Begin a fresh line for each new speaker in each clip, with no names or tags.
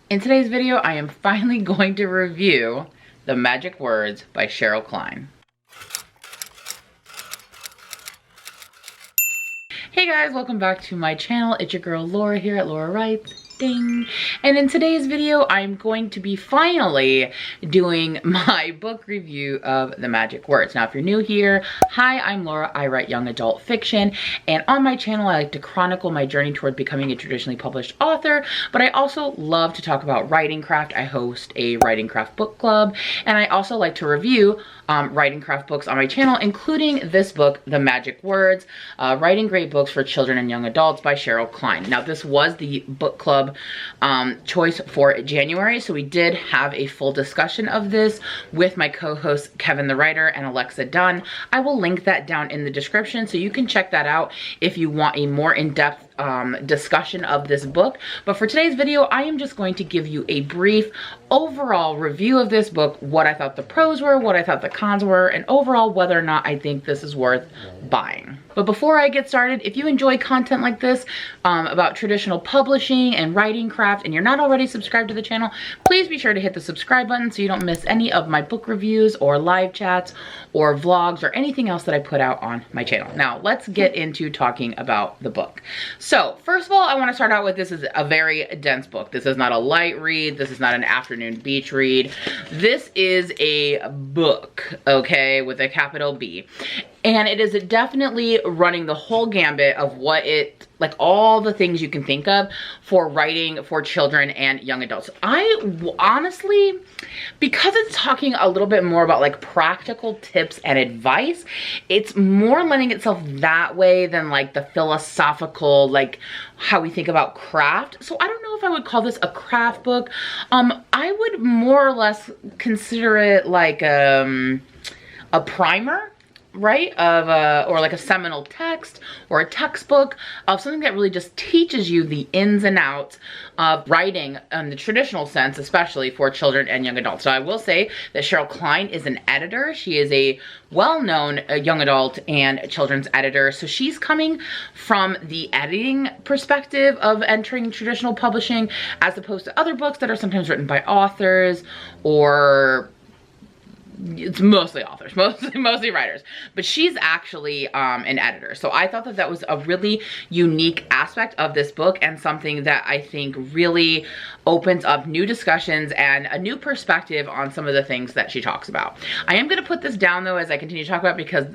In today's video, I am finally going to review The Magic Words by Cheryl Klein. Hey guys, welcome back to my channel. It's your girl Laura here at Laura Writes. Ding. And in today's video, I'm going to be finally doing my book review of The Magic Words. Now, if you're new here, hi, I'm Laura. I write young adult fiction, and on my channel, I like to chronicle my journey toward becoming a traditionally published author, but I also love to talk about writing craft. I host a writing craft book club, and I also like to review writing craft books on my channel, including this book, The Magic Words, Writing Great Books for Children and Young Adults by Cheryl Klein. Now, this was the book club choice for January, so we did have a full discussion of this with my co-hosts Kevin the Writer and Alexa Dunn. I will link that down in the description so you can check that out if you want a more in-depth discussion of this book. But for today's video, I am just going to give you a brief overall review of this book, what I thought the pros were, what I thought the cons were, and overall whether or not I think this is worth buying. But before I get started, if you enjoy content like this about traditional publishing and writing craft, and you're not already subscribed to the channel, please be sure to hit the subscribe button so you don't miss any of my book reviews or live chats or vlogs or anything else that I put out on my channel. Now, let's get into talking about the book. So, first of all, I want to start out with this is a very dense book. This is not a light read. This is not an afternoon beach read. This is a book, okay, with a capital B. And it is definitely running the whole gambit of what it, like all the things you can think of for writing for children and young adults. I honestly, because it's talking a little bit more about like practical tips and advice, it's more lending itself that way than like the philosophical, like how we think about craft. So I don't know if I would call this a craft book. I would more or less consider it like a primer, right, of or like a seminal text or a textbook of something that really just teaches you the ins and outs of writing in the traditional sense, especially for children and young adults. So I will say that Cheryl Klein is an editor. She is a well-known young adult and children's editor. So she's coming from the editing perspective of entering traditional publishing as opposed to other books that are sometimes written by authors, or it's mostly authors, mostly writers, but she's actually an editor. So I thought that that was a really unique aspect of this book and something that I think really opens up new discussions and a new perspective on some of the things that she talks about. I am going to put this down though as I continue to talk about, because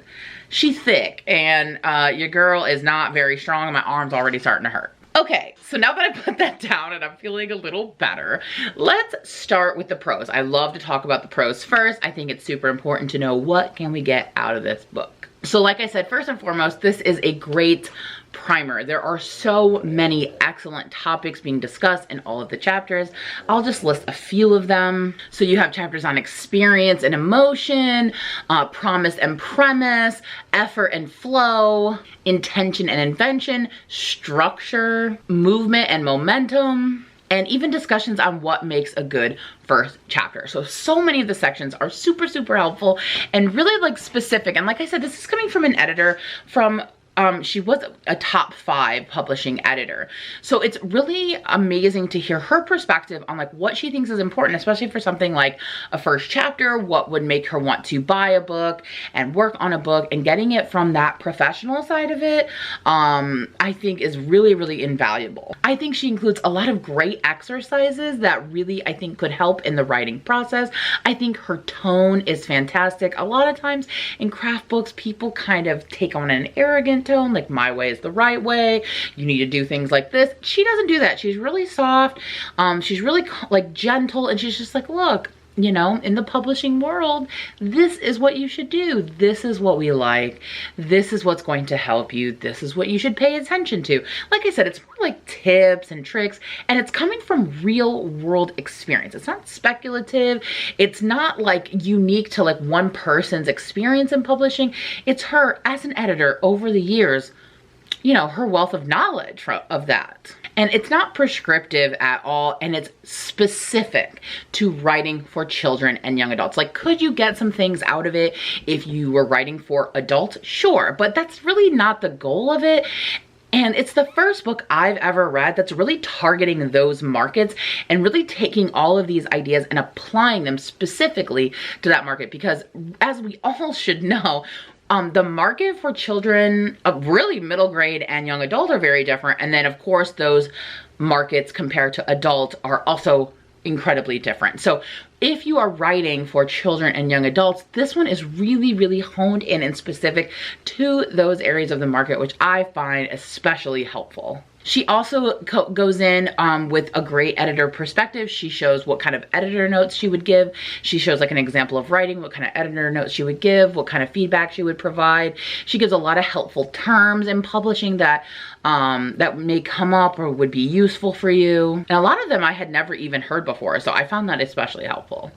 she's thick and your girl is not very strong and my arm's already starting to hurt. Okay, so now that I put that down and I'm feeling a little better, let's start with the pros. I love to talk about the pros first. I think it's super important to know what can we get out of this book. So like I said, first and foremost, this is a great primer. There are so many excellent topics being discussed in all of the chapters. I'll just list a few of them. So you have chapters on experience and emotion, promise and premise, effort and flow, intention and invention, structure, movement and momentum, and even discussions on what makes a good first chapter. So many of the sections are super, super helpful and really like specific. And like I said, this is coming from an editor from she was a top 5 publishing editor. So it's really amazing to hear her perspective on like what she thinks is important, especially for something like a first chapter, what would make her want to buy a book and work on a book, and getting it from that professional side of it, I think is really, really invaluable. I think she includes a lot of great exercises that really, I think, could help in the writing process. I think her tone is fantastic. A lot of times in craft books, people kind of take on an arrogant tone, like my way is the right way, you need to do things like this. She doesn't do that. She's really soft, she's really like gentle, and she's just like, look, you know, in the publishing world, this is what you should do. This is what we like. This is what's going to help you. This is what you should pay attention to. Like I said, it's more like tips and tricks, and it's coming from real world experience. It's not speculative. It's not like unique to like one person's experience in publishing. It's her as an editor over the years, you know, her wealth of knowledge of that. And it's not prescriptive at all, and it's specific to writing for children and young adults. Like, could you get some things out of it if you were writing for adults? Sure, but that's really not the goal of it. And it's the first book I've ever read that's really targeting those markets and really taking all of these ideas and applying them specifically to that market. Because as we all should know, the market for children of really middle grade and young adult are very different. And then of course those markets compared to adult are also incredibly different. So if you are writing for children and young adults, this one is really, really honed in and specific to those areas of the market, which I find especially helpful. She also goes in with a great editor perspective. She shows what kind of editor notes she would give. She shows like an example of writing, what kind of editor notes she would give, what kind of feedback she would provide. She gives a lot of helpful terms in publishing that that may come up or would be useful for you. And a lot of them I had never even heard before, so I found that especially helpful.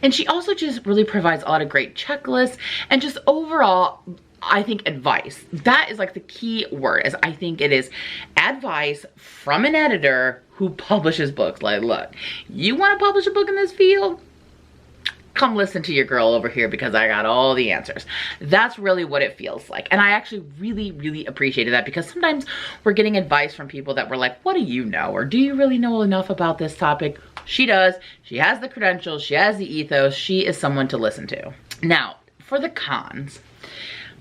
And she also just really provides a lot of great checklists and just overall, I think, advice. That is like the key word, is I think it is advice from an editor who publishes books. Like, look, you want to publish a book in this field? Come listen to your girl over here because I got all the answers. That's really what it feels like. And I actually really, really appreciated that, because sometimes we're getting advice from people that we're like, what do you know? Or do you really know enough about this topic? She does. She has the credentials. She has the ethos. She is someone to listen to. Now, for the cons,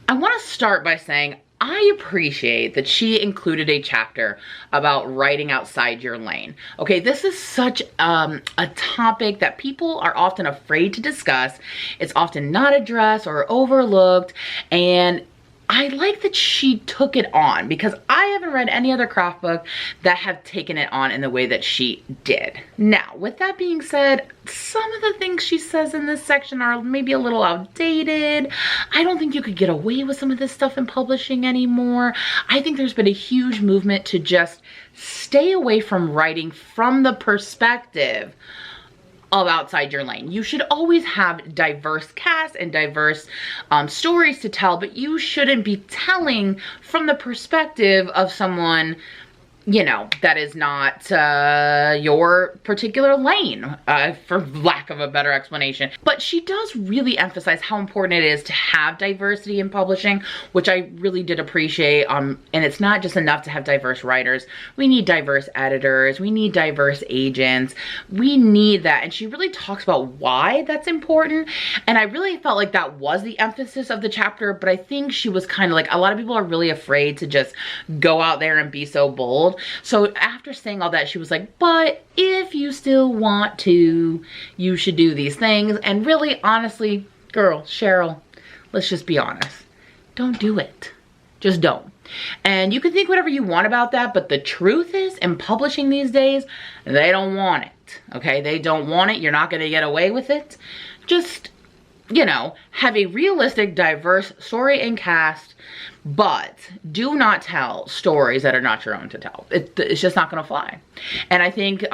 I want to start by saying I appreciate that she included a chapter about writing outside your lane. Okay, this is such a topic that people are often afraid to discuss. It's often not addressed or overlooked, and I like that she took it on, because I haven't read any other craft book that have taken it on in the way that she did. Now, with that being said, some of the things she says in this section are maybe a little outdated. I don't think you could get away with some of this stuff in publishing anymore. I think there's been a huge movement to just stay away from writing from the perspective of outside your lane. You should always have diverse casts and diverse stories to tell, but you shouldn't be telling from the perspective of someone, you know, that is not your particular lane, for lack of a better explanation. But she does really emphasize how important it is to have diversity in publishing, which I really did appreciate. And it's not just enough to have diverse writers. We need diverse editors. We need diverse agents. We need that. And she really talks about why that's important. And I really felt like that was the emphasis of the chapter, but I think she was kind of like, a lot of people are really afraid to just go out there and be so bold. So after saying all that, she was like, but if you still want to, you should do these things. And really, honestly, girl, Cheryl, let's just be honest. Don't do it. Just don't. And you can think whatever you want about that, but the truth is, in publishing these days, they don't want it. Okay? They don't want it. You're not going to get away with it. Just, you know, have a realistic, diverse story and cast, but do not tell stories that are not your own to tell. It's just not going to fly. And I think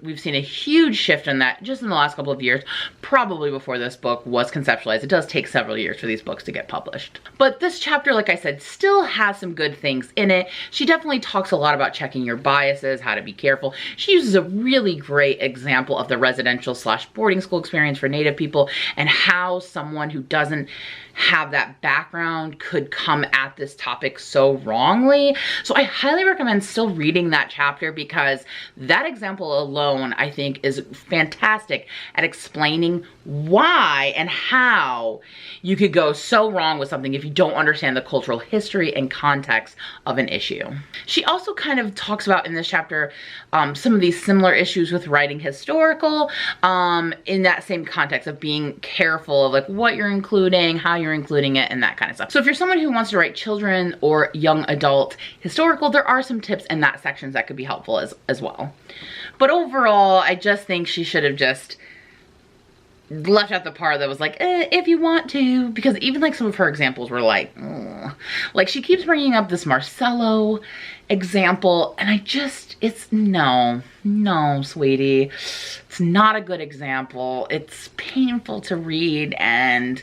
we've seen a huge shift in that just in the last couple of years, probably before this book was conceptualized. It does take several years for these books to get published. But this chapter, like I said, still has some good things in it. She definitely talks a lot about checking your biases, how to be careful. She uses a really great example of the residential / boarding school experience for Native people, and how someone who doesn't have that background could come at this topic so wrongly. So I highly recommend still reading that chapter, because that example alone, I think, is fantastic at explaining why and how you could go so wrong with something if you don't understand the cultural history and context of an issue. She also kind of talks about in this chapter some of these similar issues with writing historical, in that same context of being careful of like what you're including, how you're including it, and that kind of stuff. So if you're someone who wants to write children or young adult historical, there are some tips in that section that could be helpful as well. But overall, I just think she should have just left out the part that was like, if you want to, because even like some of her examples were like, ugh. Like she keeps bringing up this Marcello example, and I just, it's no, sweetie, it's not a good example. It's painful to read, and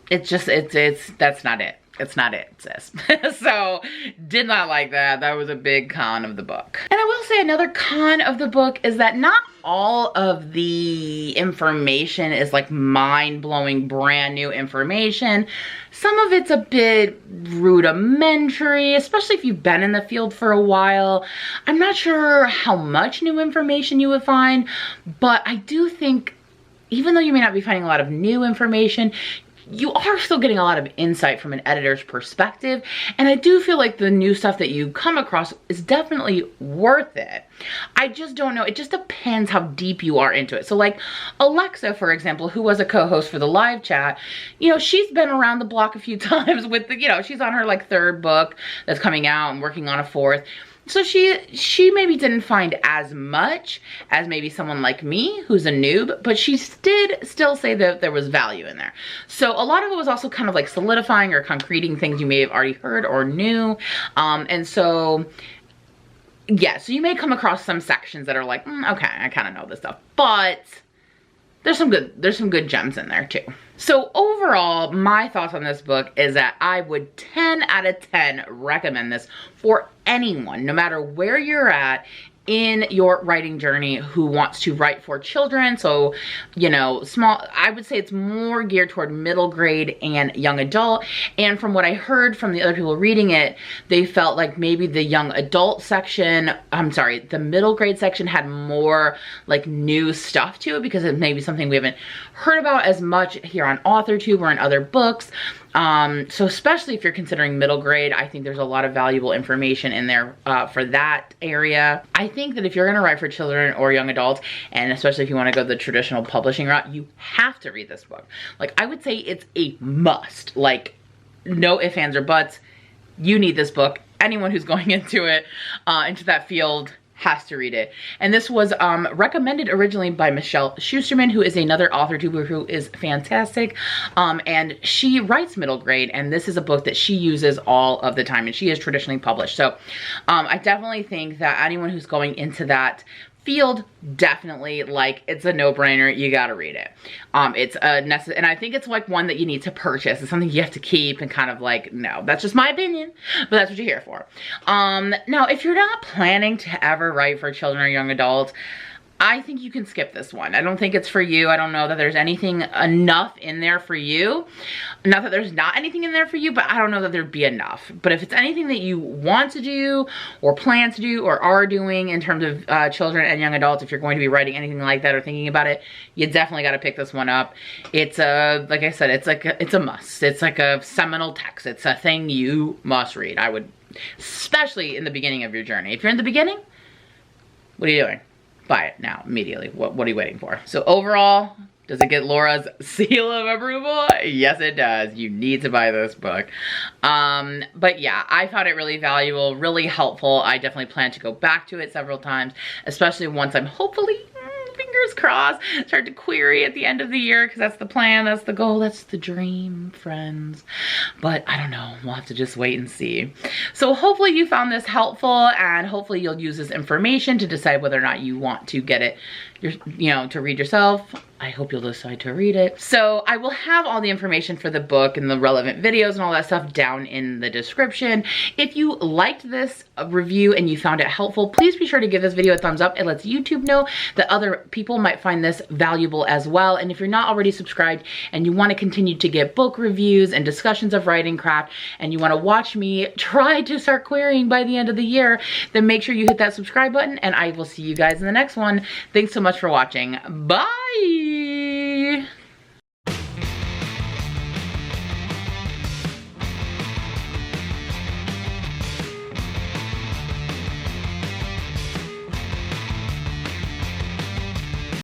it's just, that's not it. it's not it, sis. So did not like that. That was a big con of the book. And I will say another con of the book is that not all of the information is like mind-blowing brand new information. Some of it's a bit rudimentary, especially if you've been in the field for a while. I'm not sure how much new information you would find, but I do think even though you may not be finding a lot of new information, you are still getting a lot of insight from an editor's perspective. And I do feel like the new stuff that you come across is definitely worth it. I just don't know. It just depends how deep you are into it. So like Alexa, for example, who was a co-host for the live chat, you know, she's been around the block a few times with the, you know, she's on her like 3rd book that's coming out and working on a 4th. So she maybe didn't find as much as maybe someone like me who's a noob, but she did still say that there was value in there. So a lot of it was also kind of like solidifying or concreting things you may have already heard or knew. And so, yeah, so you may come across some sections that are like, okay, I kind of know this stuff, but there's some good gems in there too. So overall, my thoughts on this book is that I would 10 out of 10 recommend this for anyone, no matter where you're at in your writing journey who wants to write for children. So, you know, I would say it's more geared toward middle grade and young adult. And from what I heard from the other people reading it, they felt like maybe the young adult section, the middle grade section had more like new stuff to it because it may be something we haven't heard about as much here on AuthorTube or in other books. So especially if you're considering middle grade, I think there's a lot of valuable information in there for that area. I think that if you're gonna write for children or young adults, and especially if you wanna go the traditional publishing route, you have to read this book. Like, I would say it's a must. Like, no ifs, ands, or buts. You need this book. Anyone who's going into it, into that field, has to read it. And this was recommended originally by Michelle Schusterman, who is another AuthorTuber who is fantastic. And she writes middle grade, and this is a book that she uses all of the time, and she is traditionally published. So I definitely think that anyone who's going into that field, definitely, like, it's a no-brainer. You gotta read it. It's a necessary, and I think it's like one that you need to purchase. It's something you have to keep and kind of like, no, that's just my opinion, but that's what you're here for. Now, if you're not planning to ever write for children or young adults, I think you can skip this one. I don't think it's for you. I don't know that there's anything enough in there for you. Not that there's not anything in there for you, but I don't know that there'd be enough. But if it's anything that you want to do or plan to do or are doing in terms of children and young adults, if you're going to be writing anything like that or thinking about it, you definitely got to pick this one up. It's like I said, it's a must. It's like a seminal text. It's a thing you must read. I would, especially in the beginning of your journey. If you're in the beginning, what are you doing? Buy it now, immediately. What are you waiting for? So overall, does it get Laura's seal of approval? Yes, it does. You need to buy this book. But yeah, I found it really valuable, really helpful. I definitely plan to go back to it several times, especially once I'm hopefully, fingers crossed, start to query at the end of the year, because that's the plan, that's the goal, that's the dream, friends. But I don't know, we'll have to just wait and see. So hopefully you found this helpful, and hopefully you'll use this information to decide whether or not you want to get it, to read yourself. I hope you'll decide to read it. So I will have all the information for the book and the relevant videos and all that stuff down in the description. If you liked this review and you found it helpful, please be sure to give this video a thumbs up. It lets YouTube know that other people might find this valuable as well. And if you're not already subscribed and you want to continue to get book reviews and discussions of writing craft, and you want to watch me try to start querying by the end of the year, then make sure you hit that subscribe button, and I will see you guys in the next one. Thanks so much for watching. Bye!